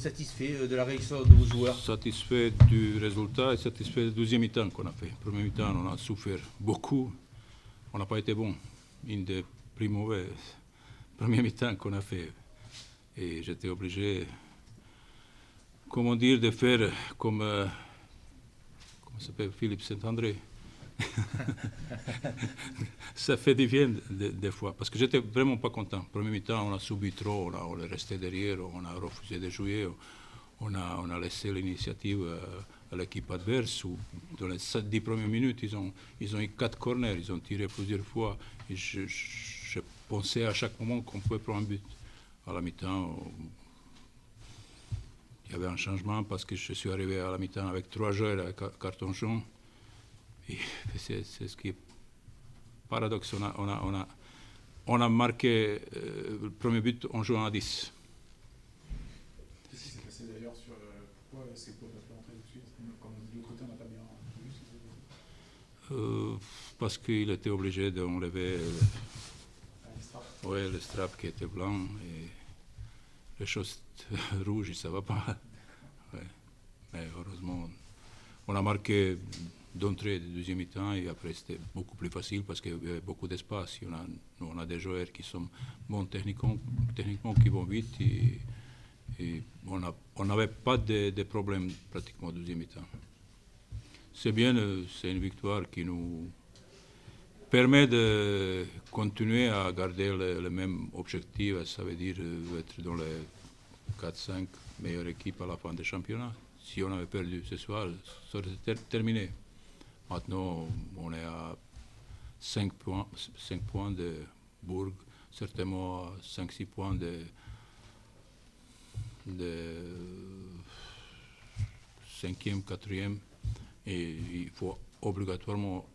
satisfait de la réaction de vos joueurs? Satisfait du résultat et satisfait du deuxième mi-temps qu'on a fait. Premier mi-temps, on a souffert beaucoup. On n'a pas été bon. Une des plus mauvaises premiers mi-temps qu'on a fait. Et j'étais obligé, comment dire, de faire comme comment s'appelle Philippe Saint-André. Ça fait du bien des fois, parce que j'étais vraiment pas content. Premier mi-temps, on a subi trop, on est resté derrière, on a refusé de jouer, on a laissé l'initiative à l'équipe adverse. Dans les 10 premières minutes, ils ont eu 4 corners, ils ont tiré plusieurs fois. Et je pensais à chaque moment qu'on pouvait prendre un but. À la mi-temps, il y avait un changement parce que je suis arrivé à la mi-temps avec 3 joueurs à carton jaune. Et c'est ce qui est paradoxe. On a marqué le premier but en jouant à 10. Qu'est-ce qui s'est passé d'ailleurs sur pourquoi c'est quoi pas rentrer dessus? Comme de l'autre côté, on n'a pas bien vu. Parce qu'il était obligé d'enlever le strap qui était blanc et les choses rouges, ça ne va pas. Ouais. Mais heureusement, on a marqué d'entrée du deuxième mi-temps et après c'était beaucoup plus facile parce qu'il y avait beaucoup d'espace. On a des joueurs qui sont bons techniquement qui vont vite et on n'avait pas de problème pratiquement au deuxième mi-temps. C'est bien, c'est une victoire qui nous permet de continuer à garder le même objectif, ça veut dire être dans les 4-5 meilleures équipes à la fin du championnat. Si on avait perdu ce soir, ça aurait été terminé. Maintenant, on est à 5 points de Bourg, certainement à 5-6 points de 5e, 4e. Et il faut obligatoirement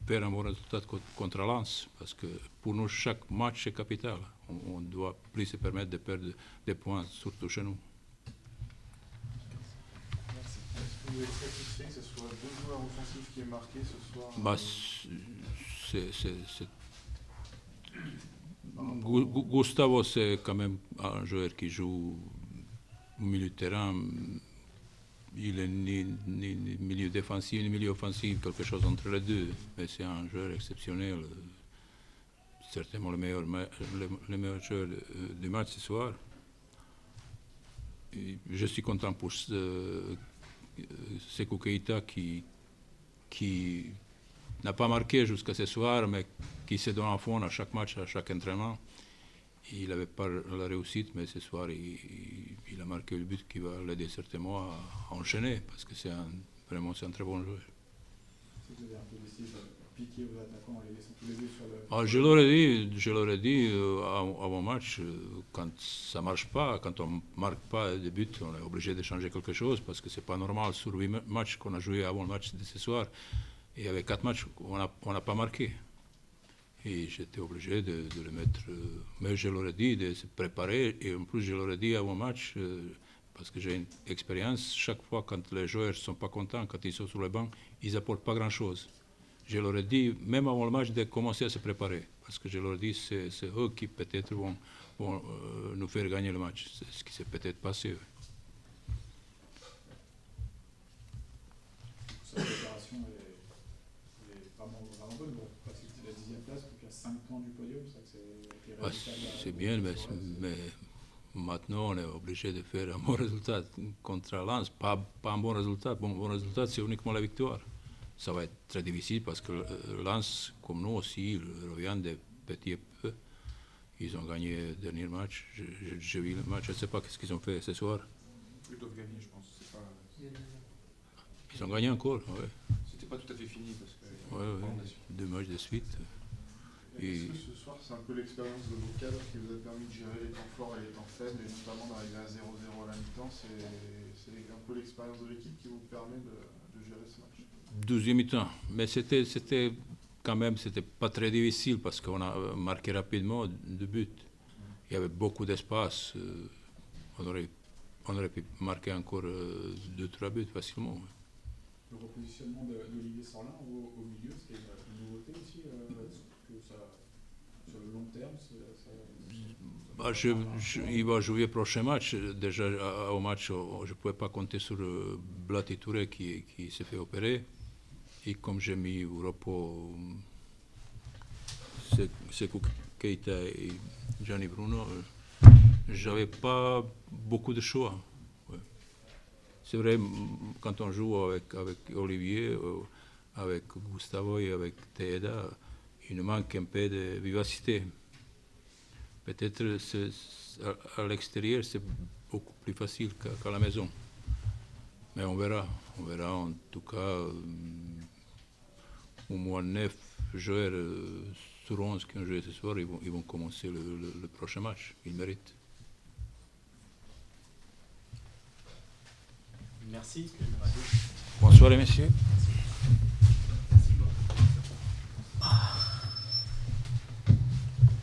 faire un bon résultat contre Lens, parce que pour nous, chaque match est capital. On ne doit plus se permettre de perdre des points, surtout chez nous. Vous êtes satisfait que ce soit 2 joueurs offensifs qui aient marqué ce soir? Gustavo, c'est quand même un joueur qui joue au milieu de terrain. Il est ni milieu défensif ni milieu offensif, quelque chose entre les deux. Mais c'est un joueur exceptionnel. Certainement le meilleur joueur du match ce soir. Et je suis content pour Sékou Keïta qui n'a pas marqué jusqu'à ce soir, mais qui se donne à fond à chaque match, à chaque entraînement. Il n'avait pas la réussite, mais ce soir, il a marqué le but qui va l'aider certainement à enchaîner, parce que vraiment c'est un très bon joueur. Vous avez un peu décidé de piquer vos attaquants en les laissant tous les deux sur le... Je leur ai dit avant match, quand ça ne marche pas, quand on ne marque pas de but, on est obligé de changer quelque chose, parce que ce n'est pas normal sur 8 matchs qu'on a joué avant le match de ce soir. Et avec 4 matchs, on n'a pas marqué. Et j'étais obligé de le mettre. Mais je leur ai dit de se préparer. Et en plus, je leur ai dit avant le match, parce que j'ai une expérience, chaque fois quand les joueurs ne sont pas contents, quand ils sont sur le banc, ils n'apportent pas grand-chose. Je leur ai dit, même avant le match, de commencer à se préparer. Parce que je leur ai dit, c'est eux qui peut-être vont nous faire gagner le match. C'est ce qui s'est peut-être passé. Cette préparation est vraiment bonne. Bon, parce que c'était la 10e place, donc il y a 5 points du podium. C'est bien, mais maintenant on est obligé de faire un bon résultat contre Lens. Pas un bon résultat. Bon résultat, c'est uniquement la victoire. Ça va être très difficile parce que Lens, comme nous aussi, revient de petits peu. Ils ont gagné le dernier match. J'ai vu le match, je ne sais pas ce qu'ils ont fait ce soir. Ils doivent gagner, je pense. Ils ont gagné encore, oui. C'était pas tout à fait fini parce que... Oui, 2 matchs de suite. Est-ce que ce soir, c'est un peu l'expérience de vos cadres qui vous a permis de gérer les temps forts et les temps faibles, et notamment d'arriver à 0-0 à la mi-temps? C'est un peu l'expérience de l'équipe qui vous permet de gérer ce match? 12e mi-temps, mais c'était quand même, c'était pas très difficile parce qu'on a marqué rapidement 2 buts. Il y avait beaucoup d'espace. On aurait pu marquer encore 2-3 buts facilement. Le repositionnement d'Olivier Sorlin au milieu, c'était une nouveauté aussi, que ça sur le long terme, Il va jouer le prochain match. Déjà, au match, je ne pouvais pas compter sur Blati Touré qui s'est fait opérer. Et comme j'ai mis au repos Sekou Keita et Gianni Bruno, j'avais pas beaucoup de choix. Ouais. C'est vrai, quand on joue avec Olivier, avec Gustavo et avec Teeda, il nous manque un peu de vivacité. Peut-être à l'extérieur, c'est beaucoup plus facile qu'à la maison. Mais on verra. On verra. En tout cas, au moins 9 joueurs sur 11 qui ont joué ce soir, ils vont commencer le prochain match. Ils méritent. Merci. Bonsoir, messieurs.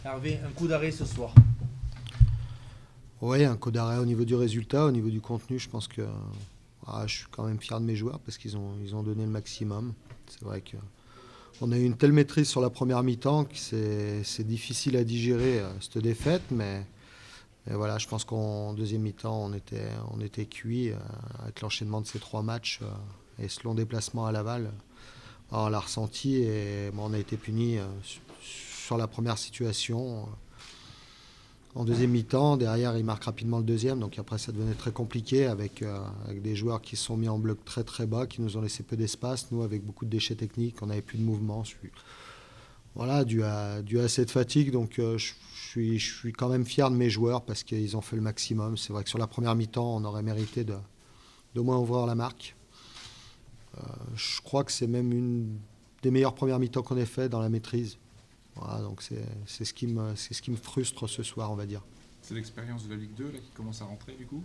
Hervé, un coup d'arrêt ce soir. Oui, un coup d'arrêt au niveau du résultat, au niveau du contenu, je pense que je suis quand même fier de mes joueurs parce qu'ils ont donné le maximum. C'est vrai qu'on a eu une telle maîtrise sur la première mi-temps que c'est difficile à digérer cette défaite, mais voilà, je pense qu'en deuxième mi-temps, on était cuit avec l'enchaînement de ces 3 matchs et ce long déplacement à Laval. On l'a ressenti et on a été punis sur la première situation. En deuxième mi-temps, derrière, il marque rapidement le deuxième. Donc après, ça devenait très compliqué avec des joueurs qui se sont mis en bloc très très bas, qui nous ont laissé peu d'espace. Nous, avec beaucoup de déchets techniques, on n'avait plus de mouvement. Voilà, dû à cette fatigue. Donc je suis quand même fier de mes joueurs parce qu'ils ont fait le maximum. C'est vrai que sur la première mi-temps, on aurait mérité d'au moins ouvrir la marque. Je crois que c'est même une des meilleures premières mi-temps qu'on ait fait dans la maîtrise. Voilà, donc c'est ce qui me frustre ce soir, on va dire. C'est l'expérience de la Ligue 2 là, qui commence à rentrer du coup?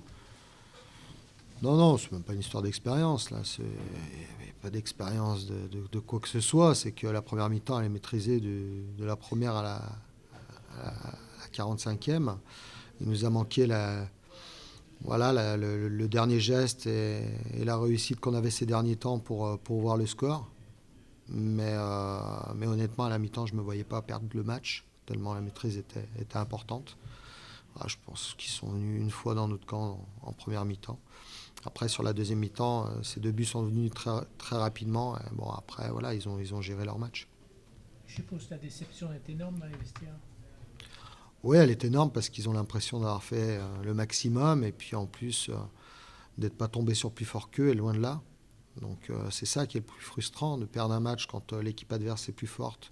Non, c'est même pas une histoire d'expérience. Là, il n'y avait pas d'expérience de quoi que ce soit. C'est que la première mi-temps, elle est maîtrisée de la première à la 45e. Il nous a manqué le dernier geste et la réussite qu'on avait ces derniers temps pour voir le score. Mais honnêtement, à la mi-temps, je ne me voyais pas perdre le match, tellement la maîtrise était importante. Je pense qu'ils sont venus une fois dans notre camp en première mi-temps. Après, sur la deuxième mi-temps, ces 2 buts sont venus très, très rapidement. Et bon, après, voilà, ils ont géré leur match. Je suppose que la déception est énorme dans les vestiaires. Oui, elle est énorme parce qu'ils ont l'impression d'avoir fait le maximum et puis en plus d'être pas tombé sur plus fort qu'eux et loin de là. Donc c'est ça qui est le plus frustrant, de perdre un match quand l'équipe adverse est plus forte.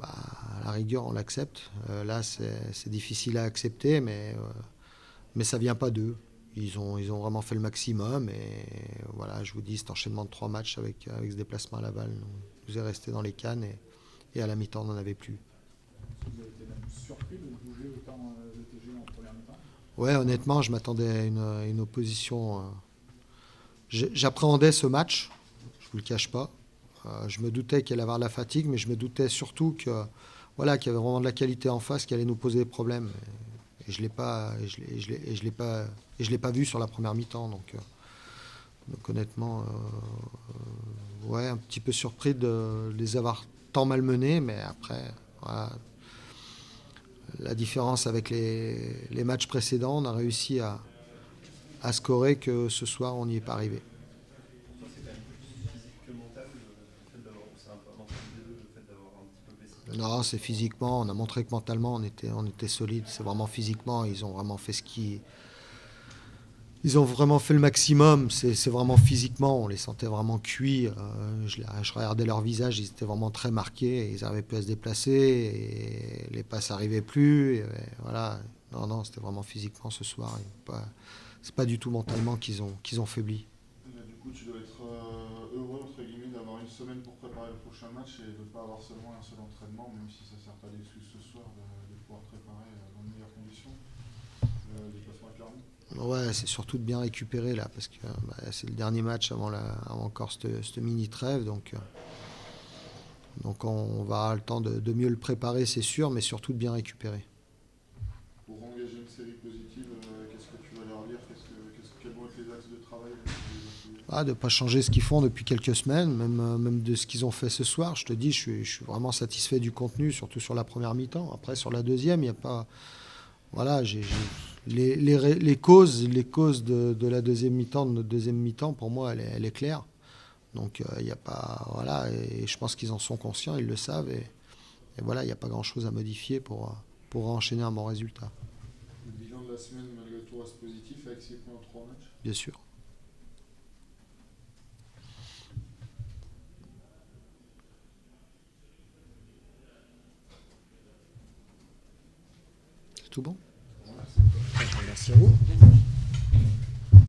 À la rigueur, on l'accepte. Là, c'est difficile à accepter, mais ça ne vient pas d'eux. Ils ont vraiment fait le maximum. Et voilà, je vous dis, cet enchaînement de 3 matchs avec ce déplacement à Laval nous est resté dans les cannes. Et à la mi-temps, on n'en avait plus. Vous avez été même surpris de bouger autant le TG en première mi-temps? Ouais, honnêtement, je m'attendais à une opposition... J'appréhendais ce match, je ne vous le cache pas. Je me doutais qu'il allait avoir de la fatigue, mais je me doutais surtout qu'il y avait vraiment de la qualité en face qui allait nous poser des problèmes. Et je l'ai pas vu sur la première mi-temps. Donc honnêtement, un petit peu surpris de les avoir tant malmenés, mais après, voilà, la différence avec les matchs précédents, on a réussi à scorer que ce soir, on n'y est pas arrivé. Non, c'est physiquement. On a montré que mentalement, on était solide. C'est vraiment physiquement. Ils ont vraiment fait Ils ont vraiment fait le maximum. C'est vraiment physiquement. On les sentait vraiment cuits. Je regardais leur visage. Ils étaient vraiment très marqués. Ils n'arrivaient plus à se déplacer. Et les passes n'arrivaient plus. Et voilà. Non, c'était vraiment physiquement ce soir. C'est pas du tout mentalement qu'ils ont faibli. Du coup, tu dois être heureux, entre guillemets, d'avoir une semaine pour préparer le prochain match et de ne pas avoir seulement un seul entraînement, même si ça ne sert pas d'excuse ce soir, de pouvoir préparer dans de meilleures conditions le déplacement avec Clermont. Ouais, c'est surtout de bien récupérer là, parce que c'est le dernier match avant encore cette mini-trêve. Donc on va avoir le temps de mieux le préparer, c'est sûr, mais surtout de bien récupérer. Pour engager une série positive, qu'est-ce que tu vas leur dire? Quels vont être les axes de travail là, que vous De ne pas changer ce qu'ils font depuis quelques semaines, même de ce qu'ils ont fait ce soir. Je te dis, je suis vraiment satisfait du contenu, surtout sur la première mi-temps. Après, sur la deuxième, il n'y a pas... Voilà, les causes de la deuxième mi-temps, de notre deuxième mi-temps, pour moi, elle est claire. Donc, il n'y a pas... Voilà, et je pense qu'ils en sont conscients, ils le savent. Et voilà, il n'y a pas grand-chose à modifier pour enchaîner un bon résultat. Le bilan de la semaine, malgré tout, reste positif avec 6 points en 3 matchs. Bien sûr. C'est tout bon ? Merci à vous.